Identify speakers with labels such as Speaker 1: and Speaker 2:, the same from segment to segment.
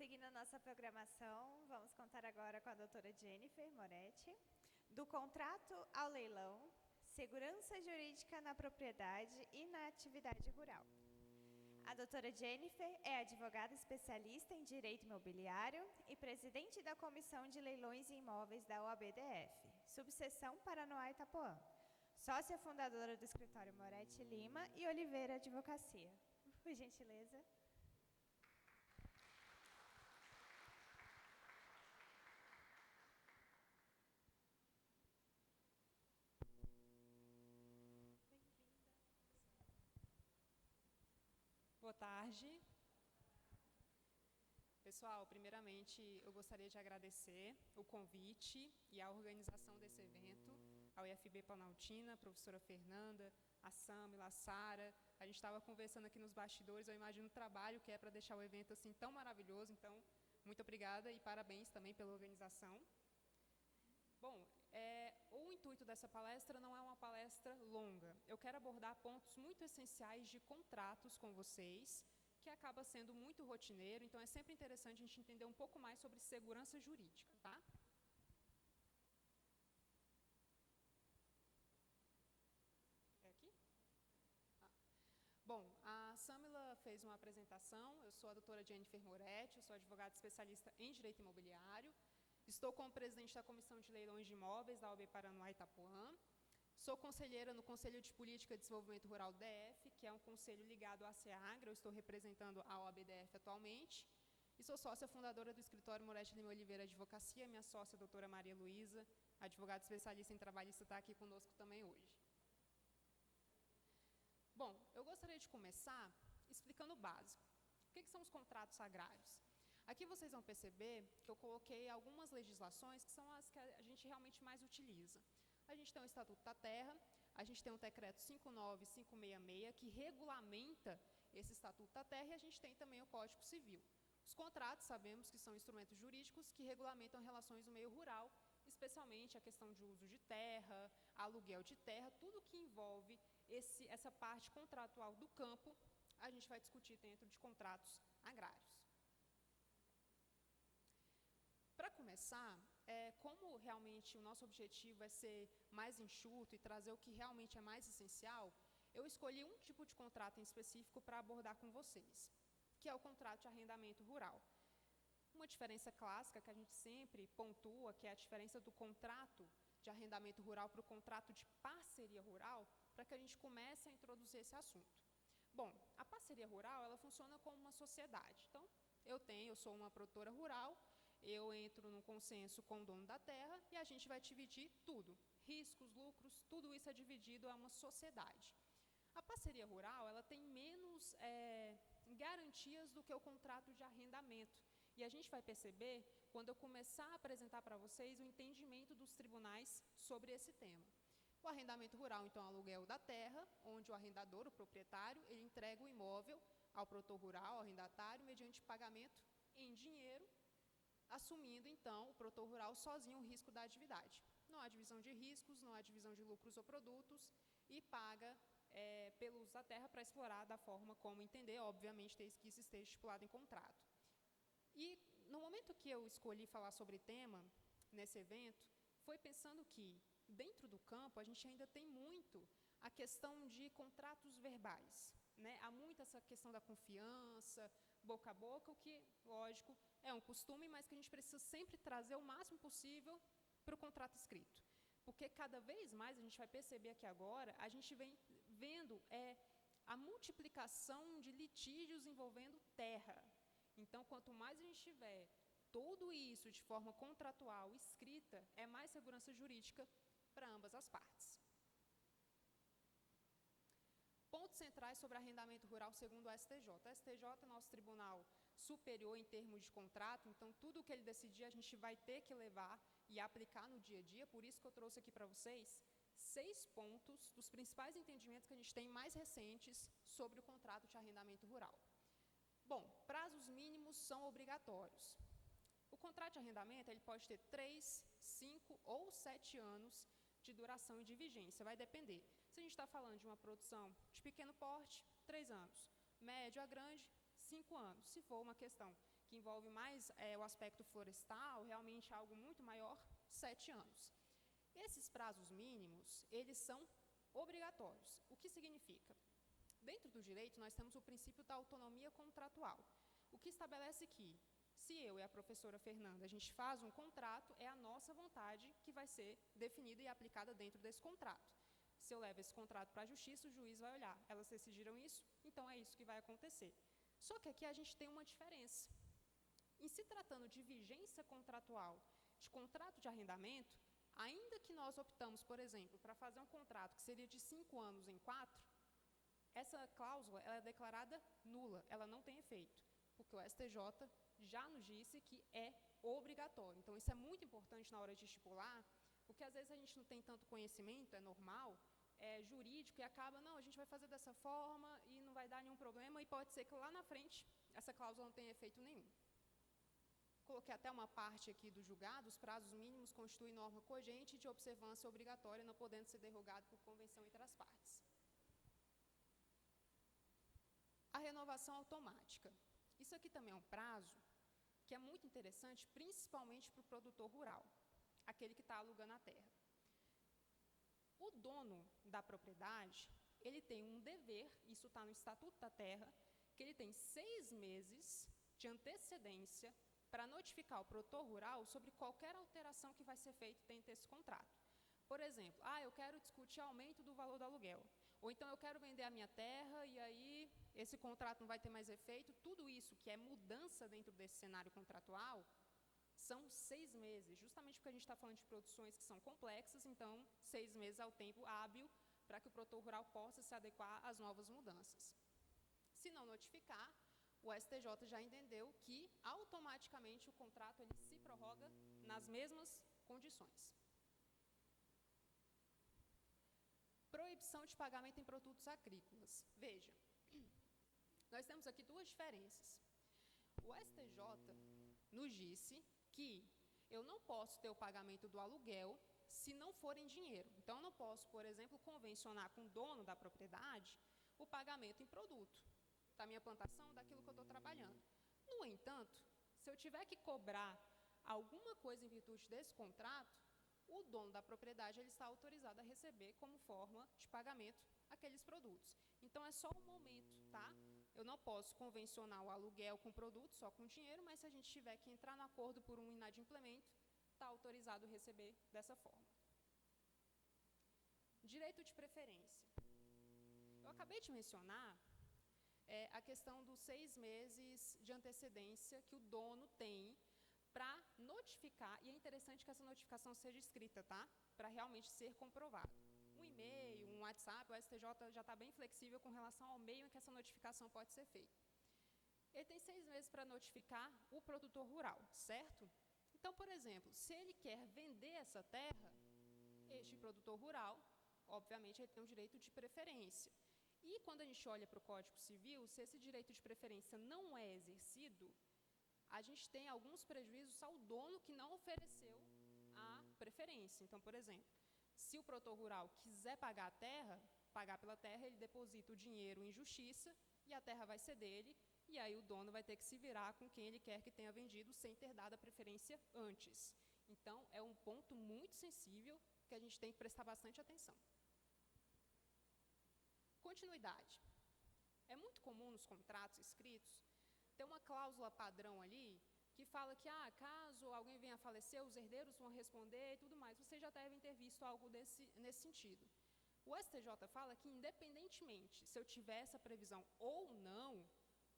Speaker 1: Seguindo a nossa programação, vamos contar agora com a doutora Jennifer Moretti, do contrato ao leilão, segurança jurídica na propriedade e na atividade rural. A doutora Jennifer é advogada especialista em direito imobiliário e presidente da Comissão de Leilões e Imóveis da OAB-DF, subseção Paranoá Itapuã, sócia fundadora do escritório Moretti Lima e Oliveira Advocacia. Por gentileza.
Speaker 2: Boa tarde. Pessoal, primeiramente eu gostaria de agradecer o convite e a organização desse evento, ao IFB Planaltina, a professora Fernanda, a Samila, a Sara. A gente estava conversando aqui nos bastidores, eu imagino o trabalho que é para deixar o evento assim tão maravilhoso, então muito obrigada e parabéns também pela organização. Bom, o intuito dessa palestra não é uma palestra longa. Eu quero abordar pontos muito essenciais de contratos com vocês, que acaba sendo muito rotineiro, então é sempre interessante a gente entender um pouco mais sobre segurança jurídica, tá? É aqui? Bom, a Samila fez uma apresentação, eu sou a doutora Jennifer Moretti, eu sou advogada especialista em direito imobiliário. Estou como presidente da Comissão de Leilões de Imóveis da OAB Paranoá Itapuã. Sou conselheira no Conselho de Política e Desenvolvimento Rural DF, que é um conselho ligado à SEAGRA. Eu estou representando a OAB-DF atualmente. E sou sócia fundadora do escritório Moretti Lima Oliveira Advocacia. Minha sócia, a doutora Maria Luísa, advogada especialista em trabalhista, está aqui conosco também hoje. Bom, eu gostaria de começar explicando o básico. O que são os contratos agrários? Aqui vocês vão perceber que eu coloquei algumas legislações que são as que a gente realmente mais utiliza. A gente tem o Estatuto da Terra, a gente tem o Decreto 59566, que regulamenta esse Estatuto da Terra, e a gente tem também o Código Civil. Os contratos, sabemos que são instrumentos jurídicos que regulamentam relações no meio rural, especialmente a questão de uso de terra, aluguel de terra, tudo que envolve essa parte contratual do campo, a gente vai discutir dentro de contratos agrários. Para começar, como realmente o nosso objetivo é ser mais enxuto e trazer o que realmente é mais essencial, eu escolhi um tipo de contrato em específico para abordar com vocês, que é o contrato de arrendamento rural. Uma diferença clássica que a gente sempre pontua, que é a diferença do contrato de arrendamento rural para o contrato de parceria rural, para que a gente comece a introduzir esse assunto. Bom, a parceria rural, ela funciona como uma sociedade. Então, eu sou uma produtora rural, eu entro num consenso com o dono da terra e a gente vai dividir tudo. Riscos, lucros, tudo isso é dividido a uma sociedade. A parceria rural, ela tem menos garantias do que o contrato de arrendamento. E a gente vai perceber, quando eu começar a apresentar para vocês, o entendimento dos tribunais sobre esse tema. O arrendamento rural, então, é o aluguel da terra, onde o arrendador, o proprietário, ele entrega o imóvel ao produtor rural, ao arrendatário, mediante pagamento em dinheiro, assumindo, então, o produtor rural sozinho o risco da atividade. Não há divisão de riscos, não há divisão de lucros ou produtos, e paga pelo uso da terra para explorar da forma como entender, obviamente, desde que isso esteja estipulado em contrato. E, no momento que eu escolhi falar sobre tema, nesse evento, foi pensando que, dentro do campo, a gente ainda tem muito a questão de contratos verbais, né? Há muito essa questão da confiança, boca a boca, o que, lógico, é um costume, mas que a gente precisa sempre trazer o máximo possível para o contrato escrito. Porque cada vez mais, a gente vai perceber aqui agora, a gente vem vendo a multiplicação de litígios envolvendo terra. Então, quanto mais a gente tiver tudo isso de forma contratual, escrita, é mais segurança jurídica para ambas as partes. Pontos centrais sobre arrendamento rural segundo o STJ. O STJ é nosso tribunal superior em termos de contrato, então tudo o que ele decidir a gente vai ter que levar e aplicar no dia a dia, por isso que eu trouxe aqui para vocês 6 pontos dos principais entendimentos que a gente tem mais recentes sobre o contrato de arrendamento rural. Bom, prazos mínimos são obrigatórios. O contrato de arrendamento ele pode ter 3, 5 ou 7 anos de duração e de vigência, vai depender. Se a gente está falando de uma produção de pequeno porte, 3 anos. Médio a grande, 5 anos. Se for uma questão que envolve mais o aspecto florestal, realmente algo muito maior, 7 anos. Esses prazos mínimos, eles são obrigatórios. O que significa? Dentro do direito, nós temos o princípio da autonomia contratual, o que estabelece que, se eu e a professora Fernanda, a gente faz um contrato, é a nossa vontade que vai ser definida e aplicada dentro desse contrato. Se eu levo esse contrato para a justiça, o juiz vai olhar, elas decidiram isso, então é isso que vai acontecer. Só que aqui a gente tem uma diferença. Em se tratando de vigência contratual, de contrato de arrendamento, ainda que nós optamos, por exemplo, para fazer um contrato que seria de 5 anos em 4, essa cláusula ela é declarada nula, ela não tem efeito, porque o STJ já nos disse que é obrigatório. Então, isso é muito importante na hora de estipular, porque às vezes a gente não tem tanto conhecimento, é normal, jurídico, e acaba, não, a gente vai fazer dessa forma e não vai dar nenhum problema, e pode ser que lá na frente essa cláusula não tenha efeito nenhum. Coloquei até uma parte aqui do julgado, os prazos mínimos constituem norma cogente de observância obrigatória, não podendo ser derrogado por convenção entre as partes. A renovação automática. Isso aqui também é um prazo que é muito interessante, principalmente para o produtor rural, aquele que está alugando a terra. O dono da propriedade, ele tem um dever, isso está no Estatuto da Terra, que ele tem 6 meses de antecedência para notificar o produtor rural sobre qualquer alteração que vai ser feita dentro desse contrato. Por exemplo, eu quero discutir aumento do valor do aluguel, ou então eu quero vender a minha terra e aí esse contrato não vai ter mais efeito. Tudo isso que é mudança dentro desse cenário contratual são 6 meses, justamente porque a gente está falando de produções que são complexas, então 6 meses é o tempo hábil para que o produtor rural possa se adequar às novas mudanças. Se não notificar, o STJ já entendeu que automaticamente o contrato ele se prorroga nas mesmas condições. Proibição de pagamento em produtos agrícolas. Veja, nós temos aqui 2 diferenças. O STJ nos disse que eu não posso ter o pagamento do aluguel se não for em dinheiro. Então, eu não posso, por exemplo, convencionar com o dono da propriedade o pagamento em produto, da minha plantação, daquilo que eu estou trabalhando. No entanto, se eu tiver que cobrar alguma coisa em virtude desse contrato, o dono da propriedade ele está autorizado a receber como forma de pagamento aqueles produtos. Então, é só um momento, tá? Eu não posso convencionar o aluguel com produto, só com dinheiro, mas se a gente tiver que entrar no acordo por um inadimplemento, está autorizado a receber dessa forma. Direito de preferência. Eu acabei de mencionar a questão dos 6 meses de antecedência que o dono tem para notificar, e é interessante que essa notificação seja escrita, tá? Para realmente ser comprovado. Um e-mail, um WhatsApp, o STJ já está bem flexível com relação ao meio em que essa notificação pode ser feita. Ele tem 6 meses para notificar o produtor rural, certo? Então, por exemplo, se ele quer vender essa terra, este produtor rural, obviamente, ele tem um direito de preferência. E quando a gente olha para o Código Civil, se esse direito de preferência não é exercido, a gente tem alguns prejuízos ao dono que não ofereceu a preferência. Então, por exemplo, se o produtor rural quiser pagar a terra, pagar pela terra, ele deposita o dinheiro em justiça e a terra vai ser dele, e aí o dono vai ter que se virar com quem ele quer que tenha vendido sem ter dado a preferência antes. Então, é um ponto muito sensível que a gente tem que prestar bastante atenção. Continuidade. É muito comum nos contratos escritos ter uma cláusula padrão ali que fala que, caso alguém venha a falecer, os herdeiros vão responder e tudo mais. Vocês já devem ter visto algo nesse sentido. O STJ fala que, independentemente se eu tiver essa previsão ou não,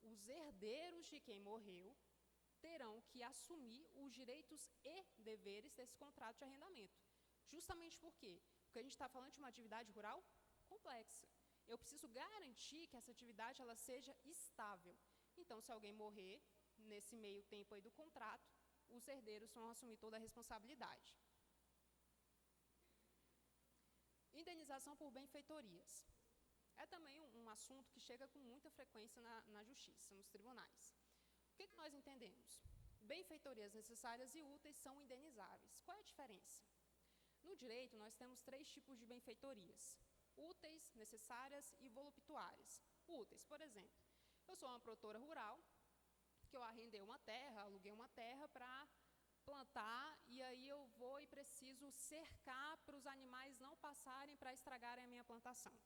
Speaker 2: os herdeiros de quem morreu terão que assumir os direitos e deveres desse contrato de arrendamento. Justamente por quê? Porque a gente está falando de uma atividade rural complexa. Eu preciso garantir que essa atividade ela seja estável. Então, se alguém morrer nesse meio tempo aí do contrato, os herdeiros vão assumir toda a responsabilidade. Indenização por benfeitorias. É também um assunto que chega com muita frequência na justiça, nos tribunais. O que nós entendemos? Benfeitorias necessárias e úteis são indenizáveis. Qual é a diferença? No direito, nós temos 3 tipos de benfeitorias: úteis, necessárias e voluptuárias. Úteis, por exemplo, eu sou uma produtora rural, que eu arrendei uma terra, aluguei uma terra para plantar, e aí eu vou e preciso cercar para os animais não passarem para estragarem a minha plantação.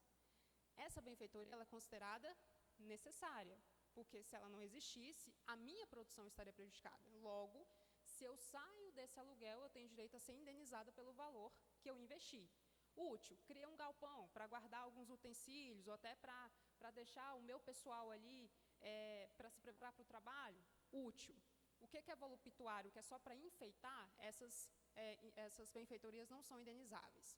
Speaker 2: Essa benfeitoria ela é considerada necessária, porque se ela não existisse, a minha produção estaria prejudicada. Logo, se eu saio desse aluguel, eu tenho direito a ser indenizada pelo valor que eu investi. Útil, criei um galpão para guardar alguns utensílios, ou até para deixar o meu pessoal ali para se preparar para o trabalho. Útil. O que é voluptuário, que é só para enfeitar, essas benfeitorias não são indenizáveis.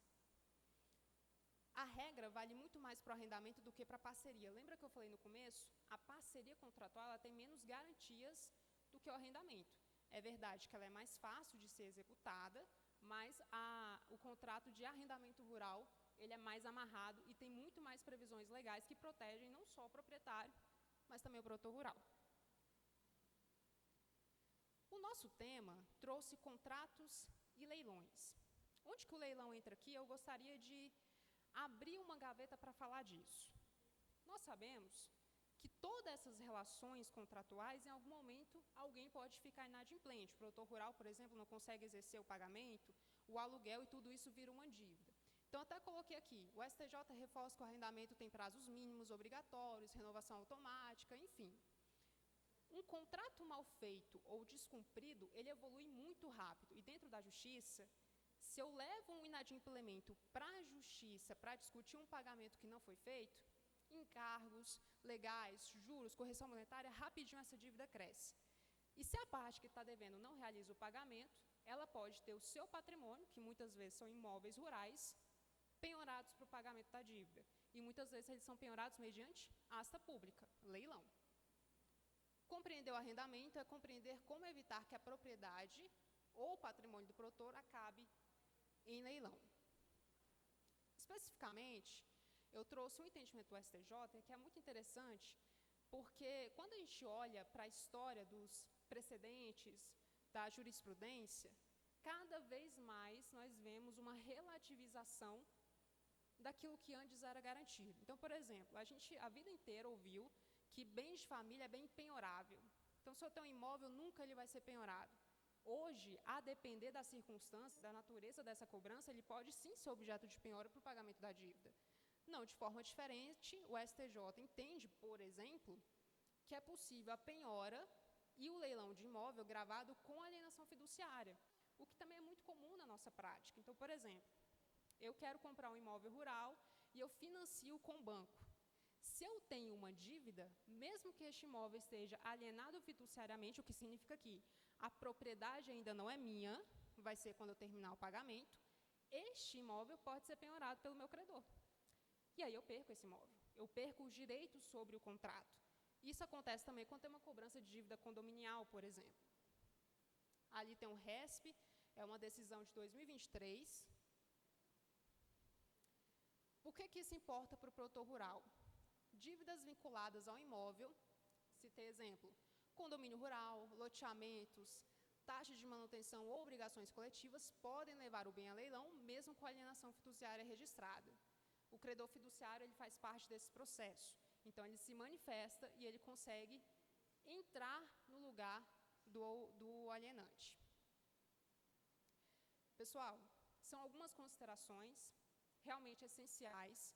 Speaker 2: A regra vale muito mais para o arrendamento do que para a parceria. Lembra que eu falei no começo? A parceria contratual ela tem menos garantias do que o arrendamento. É verdade que ela é mais fácil de ser executada, mas o contrato de arrendamento rural ele é mais amarrado e tem muito mais previsões legais que protegem não só o proprietário, mas também o produtor rural. O nosso tema trouxe contratos e leilões. Onde que o leilão entra aqui? Eu gostaria de abrir uma gaveta para falar disso. Nós sabemos que todas essas relações contratuais, em algum momento, alguém pode ficar inadimplente. O produtor rural, por exemplo, não consegue exercer o pagamento, o aluguel e tudo isso vira uma dívida. Então, até coloquei aqui, o STJ reforça que o arrendamento tem prazos mínimos obrigatórios, renovação automática, enfim. Um contrato mal feito ou descumprido, ele evolui muito rápido. E dentro da justiça, se eu levo um inadimplemento para a justiça para discutir um pagamento que não foi feito, encargos legais, juros, correção monetária, rapidinho essa dívida cresce. E se a parte que está devendo não realiza o pagamento, ela pode ter o seu patrimônio, que muitas vezes são imóveis rurais, penhorados para o pagamento da dívida. E muitas vezes eles são penhorados mediante asta pública, leilão. Compreender o arrendamento é compreender como evitar que a propriedade ou o patrimônio do produtor acabe em leilão. Especificamente, eu trouxe um entendimento do STJ que é muito interessante, porque quando a gente olha para a história dos precedentes da jurisprudência, cada vez mais nós vemos uma relativização daquilo que antes era garantido. Então, por exemplo, a gente a vida inteira ouviu que bens de família é bem penhorável. Então, se eu tenho um imóvel, nunca ele vai ser penhorado. Hoje, a depender das circunstâncias, da natureza dessa cobrança, ele pode sim ser objeto de penhora para o pagamento da dívida. Não, de forma diferente, o STJ entende, por exemplo, que é possível a penhora e o leilão de imóvel gravado com alienação fiduciária, o que também é muito comum na nossa prática. Então, por exemplo, eu quero comprar um imóvel rural e eu financio com o banco. Se eu tenho uma dívida, mesmo que este imóvel esteja alienado fiduciariamente, o que significa que a propriedade ainda não é minha, vai ser quando eu terminar o pagamento, este imóvel pode ser penhorado pelo meu credor. E aí eu perco esse imóvel, eu perco os direitos sobre o contrato. Isso acontece também quando tem uma cobrança de dívida condominial, por exemplo. Ali tem um RESP, é uma decisão de 2023. Por que isso importa para o produtor rural? Dívidas vinculadas ao imóvel, citei exemplo, condomínio rural, loteamentos, taxas de manutenção ou obrigações coletivas podem levar o bem a leilão, mesmo com a alienação fiduciária registrada. O credor fiduciário ele faz parte desse processo. Então, ele se manifesta e ele consegue entrar no lugar do alienante. Pessoal, são algumas considerações realmente essenciais